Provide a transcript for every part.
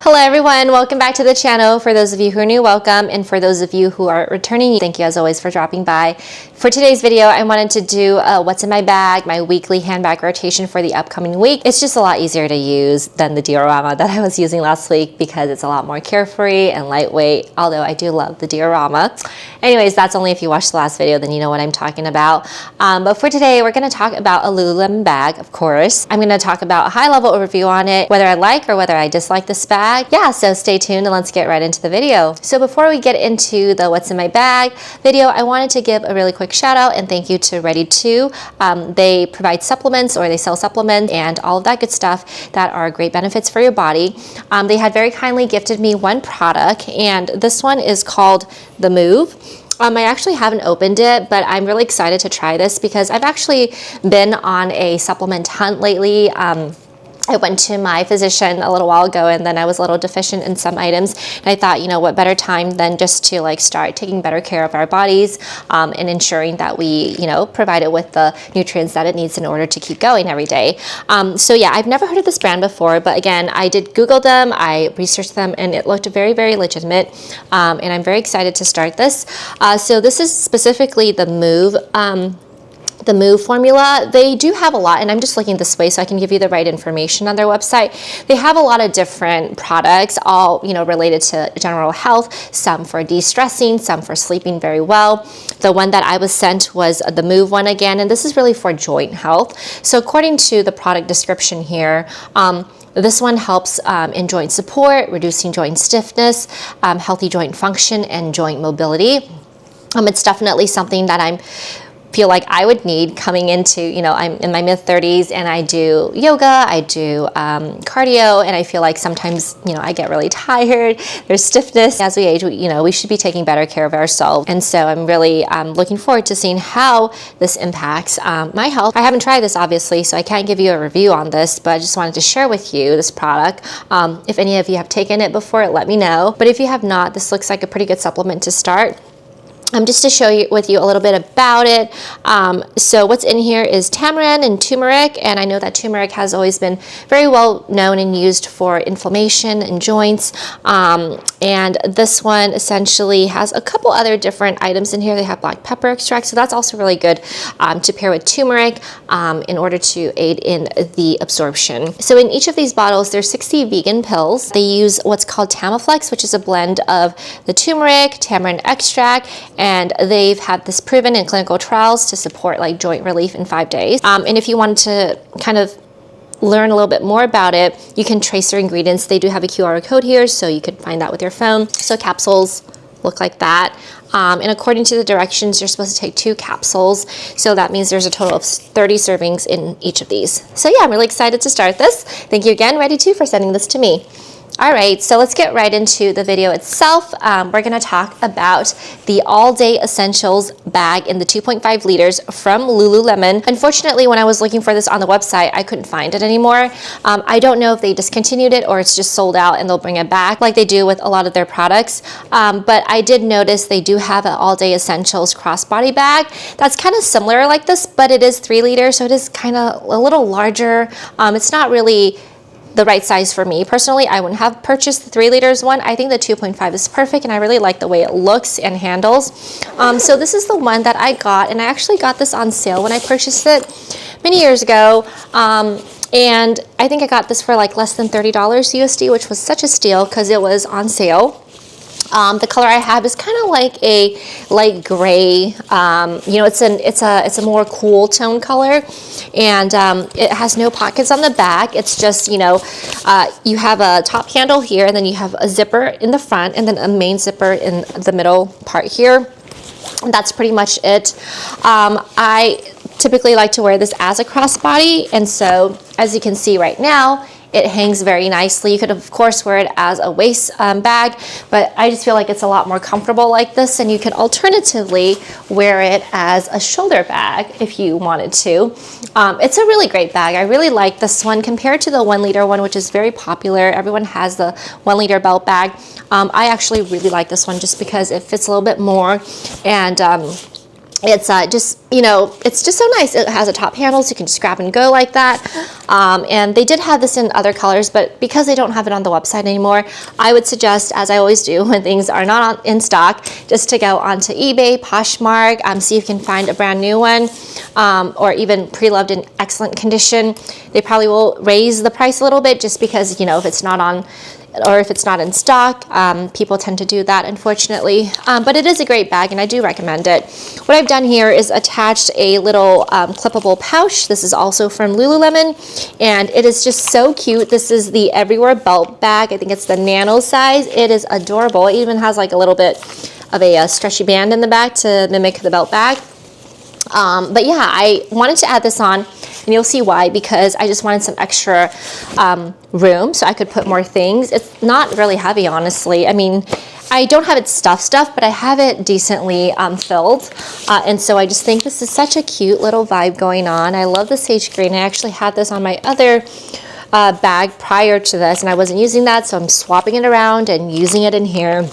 Hello everyone, welcome back to the channel. For those of you who are new, welcome, and for those of you who are returning, thank you as always for dropping by. For today's video, I wanted to do what's in my bag, my weekly handbag rotation for the upcoming week. It's just a lot easier to use than the diorama that I was using last week because it's a lot more carefree and lightweight, although I do love the diorama. Anyways, that's only if you watched the last video, then you know what I'm talking about. But for today, we're gonna talk about a Lululemon bag, of course. I'm gonna talk about a high-level overview on it, whether I like or whether I dislike this bag. Yeah, so stay tuned and let's get right into the video. So before we get into the what's in my bag video, I wanted to give a really quick shout out and thank you to Ready2. They provide supplements, or they sell supplements and all of that good stuff that are great benefits for your body. They had very kindly gifted me one product, and this one is called The Move. I actually haven't opened it, but I'm really excited to try this because I've actually been on a supplement hunt lately. I went to my physician a little while ago, and then I was a little deficient in some items, and I thought, you know, what better time than just to like start taking better care of our bodies and ensuring that we, you know, provide it with the nutrients that it needs in order to keep going every day. So yeah, I've never heard of this brand before, but again, I did Google them, I researched them, and it looked very, very legitimate, and I'm very excited to start this. So this is specifically the Move formula. They do have a lot, and I'm just looking this way so I can give you the right information on their website. They have a lot of different products, all, you know, related to general health, some for de-stressing, some for sleeping very well. The one that I was sent was the Move one again, and this is really for joint health. So according to the product description here, this one helps in joint support, reducing joint stiffness, healthy joint function, and joint mobility. It's definitely something that I feel like I would need coming into, you know, I'm in my mid-30s and I do yoga, I do cardio, and I feel like sometimes, you know, I get really tired, there's stiffness. As we age, you know, we should be taking better care of ourselves. And so I'm really looking forward to seeing how this impacts my health. I haven't tried this obviously, so I can't give you a review on this, but I just wanted to share with you this product. If any of you have taken it before, let me know. But if you have not, this looks like a pretty good supplement to start. Just to show you with you a little bit about it. So what's in here is tamarind and turmeric, and I know that turmeric has always been very well known and used for inflammation in joints. And this one essentially has a couple other different items in here. They have black pepper extract, so that's also really good to pair with turmeric in order to aid in the absorption. So in each of these bottles, there's 60 vegan pills. They use what's called Tamiflex, which is a blend of the turmeric, tamarind extract, and they've had this proven in clinical trials to support like joint relief in 5 days. And if you wanted to kind of learn a little bit more about it, you can trace their ingredients. They do have a QR code here, so you could find that with your phone. So capsules look like that. And according to the directions, you're supposed to take 2 capsules. So that means there's a total of 30 servings in each of these. So yeah, I'm really excited to start this. Thank you again, Ready2, for sending this to me. All right, so let's get right into the video itself. We're gonna talk about the All Day Essentials bag in the 2.5 liters from Lululemon. Unfortunately, when I was looking for this on the website, I couldn't find it anymore. I don't know if they discontinued it or it's just sold out and they'll bring it back like they do with a lot of their products. But I did notice they do have an All Day Essentials crossbody bag that's kind of similar like this, but it is 3 liters, so it is kind of a little larger. It's not really the right size for me. Personally, I wouldn't have purchased the 3 liters one. I think the 2.5 is perfect, and I really like the way it looks and handles. So this is the one that I got, and I actually got this on sale when I purchased it many years ago. And I think I got this for like less than $30 USD, which was such a steal because it was on sale. The color I have is kind of like a light gray. You know, it's a more cool tone color, and it has no pockets on the back. It's just, you know, you have a top handle here, and then you have a zipper in the front, and then a main zipper in the middle part here. And that's pretty much it. I typically like to wear this as a crossbody, and so as you can see right now, it hangs very nicely. You could of course wear it as a waist bag, but I just feel like it's a lot more comfortable like this, and you could alternatively wear it as a shoulder bag if you wanted to. It's a really great bag. I really like this one compared to the 1 liter one, which is very popular. Everyone has the 1 liter belt bag. I actually really like this one just because it fits a little bit more, and It's just, you know, it's just so nice. It has a top handle, so you can just grab and go like that. And they did have this in other colors, but because they don't have it on the website anymore, I would suggest, as I always do when things are not in stock, just to go onto eBay, Poshmark, see if you can find a brand new one, or even pre-loved in excellent condition. They probably will raise the price a little bit just because, you know, if it's not on, or if it's not in stock, people tend to do that, unfortunately. But it is a great bag, and I do recommend it. What I've done here is attached a little clippable pouch. This is also from Lululemon, and it is just so cute. This is the Everywhere Belt Bag. I think it's the nano size. It is adorable. It even has like a little bit of a stretchy band in the back to mimic the belt bag. But yeah, I wanted to add this on, and you'll see why, because I just wanted some extra room so I could put more things. It's not really heavy, honestly. I mean, I don't have it stuff, but I have it decently filled. And so I just think this is such a cute little vibe going on. I love the sage green. I actually had this on my other bag prior to this, and I wasn't using that, so I'm swapping it around and using it in here.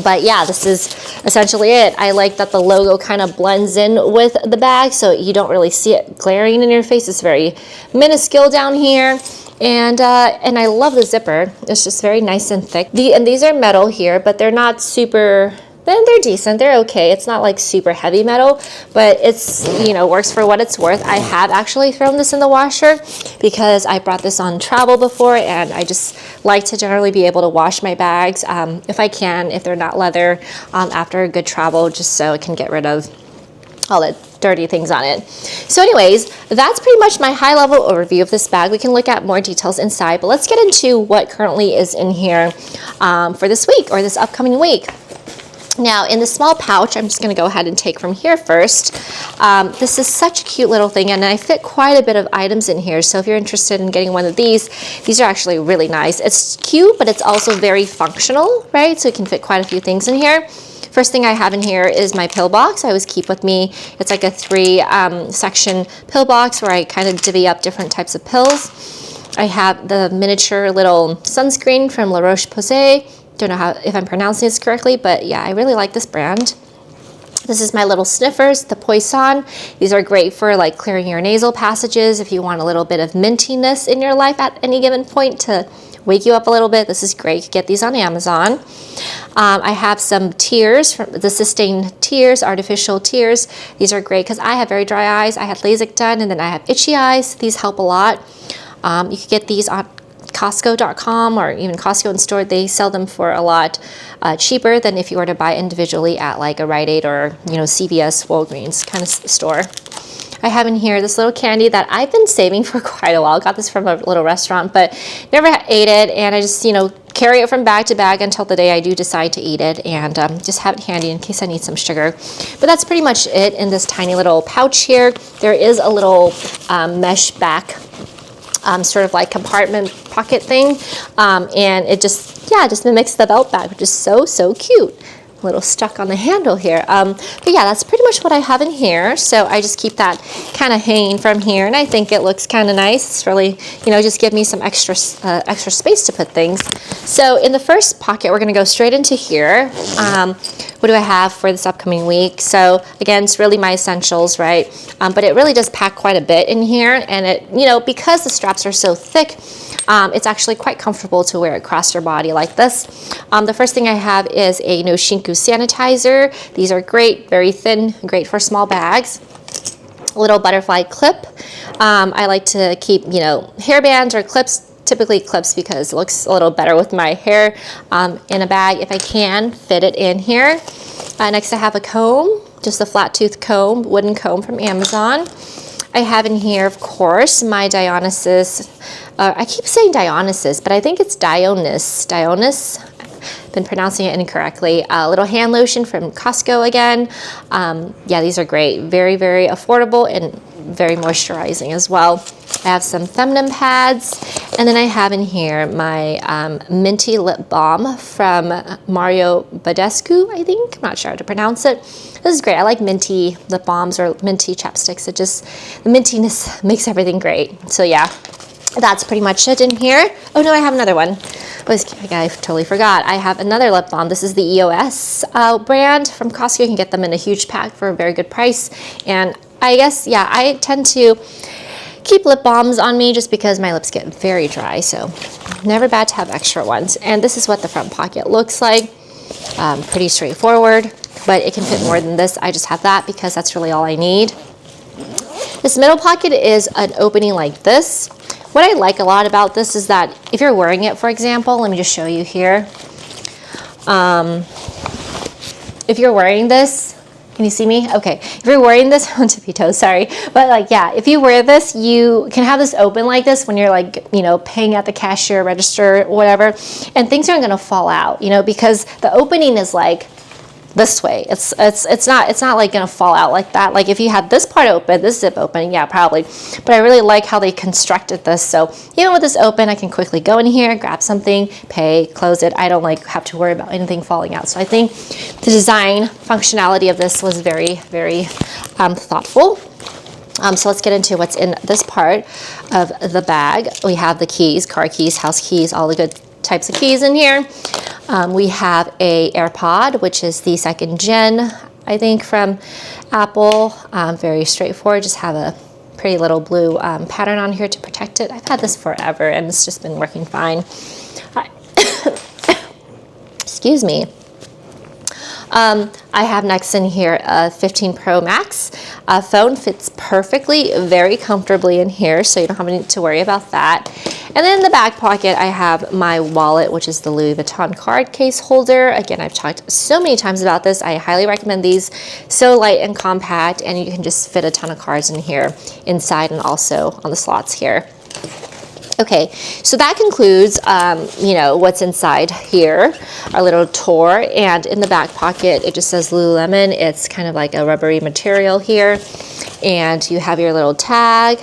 But yeah, this is essentially it. I like that the logo kind of blends in with the bag, so you don't really see it glaring in your face. It's very minuscule down here. And I love the zipper. It's just very nice and thick. And these are metal here, but they're not super, they're decent. They're okay. It's not like super heavy metal, but it's, you know, works for what it's worth. I have actually thrown this in the washer because I brought this on travel before, and I just like to generally be able to wash my bags if I can, if they're not leather, after a good travel, just so I can get rid of all the dirty things on it. So anyways, that's pretty much my high level overview of this bag. We can look at more details inside, but let's get into what currently is in here for this week, or this upcoming week. Now, in the small pouch, I'm just going to go ahead and take from here first. This is such a cute little thing, and I fit quite a bit of items in here. So if you're interested in getting one of these are actually really nice. It's cute, but it's also very functional, right? So it can fit quite a few things in here. First thing I have in here is my pill box I always keep with me. It's like a 3-section pill box where I kind of divvy up different types of pills. I have the miniature little sunscreen from La Roche-Posay. Don't know if I'm pronouncing this correctly, but yeah, I really like this brand. This is my little sniffers, the Poisson. These are great for like clearing your nasal passages if you want a little bit of mintiness in your life at any given point to wake you up a little bit. This is great. You can get these on Amazon. I have some tears, from the Sustain Tears, artificial tears. These are great because I have very dry eyes. I had LASIK done, and then I have itchy eyes. These help a lot. You can get these on Costco.com, or even Costco in store. They sell them for a lot cheaper than if you were to buy individually at like a Rite Aid or, you know, CVS, Walgreens kind of store. I have in here this little candy that I've been saving for quite a while. Got this from a little restaurant, but never ate it, and I just, you know, carry it from bag to bag until the day I do decide to eat it, and just have it handy in case I need some sugar. But that's pretty much it in this tiny little pouch here. There is a little mesh back sort of like compartment pocket thing, and it just, yeah, just mimics the belt bag, which is so cute. A little stuck on the handle here, but yeah, that's pretty much what I have in here. So I just keep that kind of hanging from here, and I think it looks kind of nice. It's really, you know, just give me some extra space to put things. So in the first pocket, we're going to go straight into here. What do I have for this upcoming week? So again, it's really my essentials, right? But it really does pack quite a bit in here, and it, you know, because the straps are so thick, it's actually quite comfortable to wear across your body like this. The first thing I have is a no shinku sanitizer. These are great, very thin, great for small bags. A little butterfly clip. I like to keep, you know, hairbands or clips, typically clips because it looks a little better with my hair in a bag if I can fit it in here. Next I have a comb, just a flat tooth comb, wooden comb from Amazon. I have in here, of course, my Dionysus. I keep saying Dionysus, but I think it's Dionys. Been pronouncing it incorrectly. A little hand lotion from Costco again. Yeah, these are great. Very affordable and very moisturizing as well. I have some feminine pads, and then I have in here my minty lip balm from Mario Badescu, I think. I'm not sure how to pronounce it. This is great. I like minty lip balms or minty chapsticks. It just, the mintiness makes everything great. So yeah, that's pretty much it in here. Oh no, I have another one. I totally forgot. I have another lip balm. This is the EOS brand from Costco. You can get them in a huge pack for a very good price. And I guess, yeah, I tend to keep lip balms on me just because my lips get very dry. So never bad to have extra ones. And this is what the front pocket looks like. Pretty straightforward, but it can fit more than this. I just have that because that's really all I need. This middle pocket is an opening like this. What I like a lot about this is that if you're wearing it, for example, let me just show you here. If you're wearing this, can you see me? Okay, if you're wearing this, on tippy toes, sorry. But like, yeah, if you wear this, you can have this open like this when you're like, you know, paying at the cashier register or whatever, and things aren't gonna fall out, you know, because the opening is like this way. It's not like gonna fall out like that. Like if you had this part open, this zip open, yeah, probably. But I really like how they constructed this. So even with this open, I can quickly go in here, grab something, pay, close it. I don't like have to worry about anything falling out. So I think the design functionality of this was very, very thoughtful. So let's get into what's in this part of the bag. We have the keys, car keys, house keys, all the good types of keys in here. We have a AirPod, which is the 2nd gen, I think, from Apple. Very straightforward. Just have a pretty little blue pattern on here to protect it. I've had this forever and it's just been working fine. Excuse me. I have next in here a 15 Pro Max. Phone fits perfectly, very comfortably in here, so you don't have to worry about that. And then in the back pocket, I have my wallet, which is the Louis Vuitton card case holder. Again, I've talked so many times about this. I highly recommend these. So light and compact, and you can just fit a ton of cards in here, inside and also on the slots here. Okay, so that concludes, you know, what's inside here, our little tour. And in the back pocket, it just says Lululemon. It's kind of like a rubbery material here. And you have your little tag.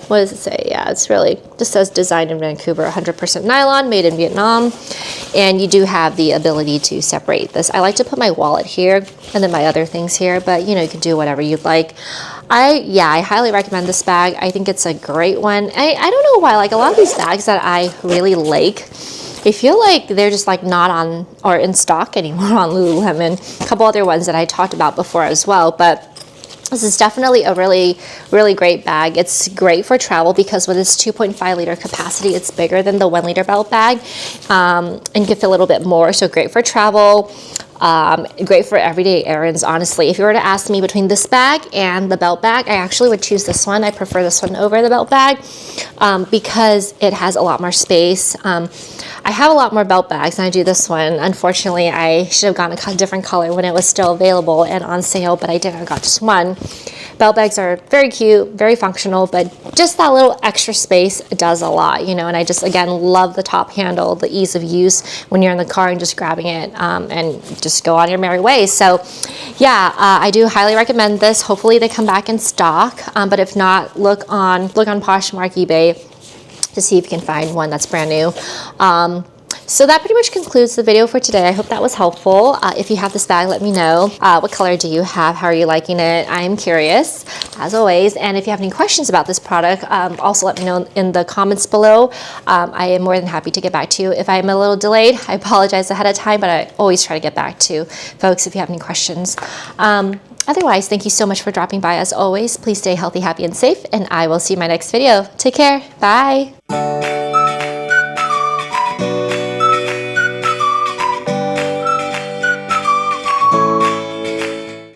What does it say? Yeah, it's really just says designed in Vancouver, 100% nylon, made in Vietnam. And you do have the ability to separate this. I like to put my wallet here and then my other things here, but you know, you can do whatever you'd like. I highly recommend this bag. I think it's a great one. I don't know why, like a lot of these bags that I really like, I feel like they're just like not on or in stock anymore on Lululemon. A couple other ones that I talked about before as well, but this is definitely a really, really great bag. It's great for travel because with its 2.5 liter capacity, it's bigger than the 1 liter belt bag, and you can fit a little bit more. So great for travel. Great for everyday errands, honestly. If you were to ask me between this bag and the belt bag, I actually would choose this one. I prefer this one over the belt bag because it has a lot more space. I have a lot more belt bags than I do this one. Unfortunately, I should have gotten a different color when it was still available and on sale, but I didn't. I got just one. Belt bags are very cute, very functional, but just that little extra space does a lot, you know, and I just, again, love the top handle, the ease of use when you're in the car and just grabbing it and just go on your merry way. So yeah, I do highly recommend this. Hopefully they come back in stock, but if not, look on Poshmark, eBay to see if you can find one that's brand new. So that pretty much concludes the video for today. I hope that was helpful. If you have this bag, let me know. What color do you have? How are you liking it? I am curious, as always. And if you have any questions about this product, also let me know in the comments below. I am more than happy to get back to you. If I'm a little delayed, I apologize ahead of time, but I always try to get back to folks if you have any questions. Otherwise, thank you so much for dropping by as always. Please stay healthy, happy, and safe, and I will see you in my next video. Take care. Bye.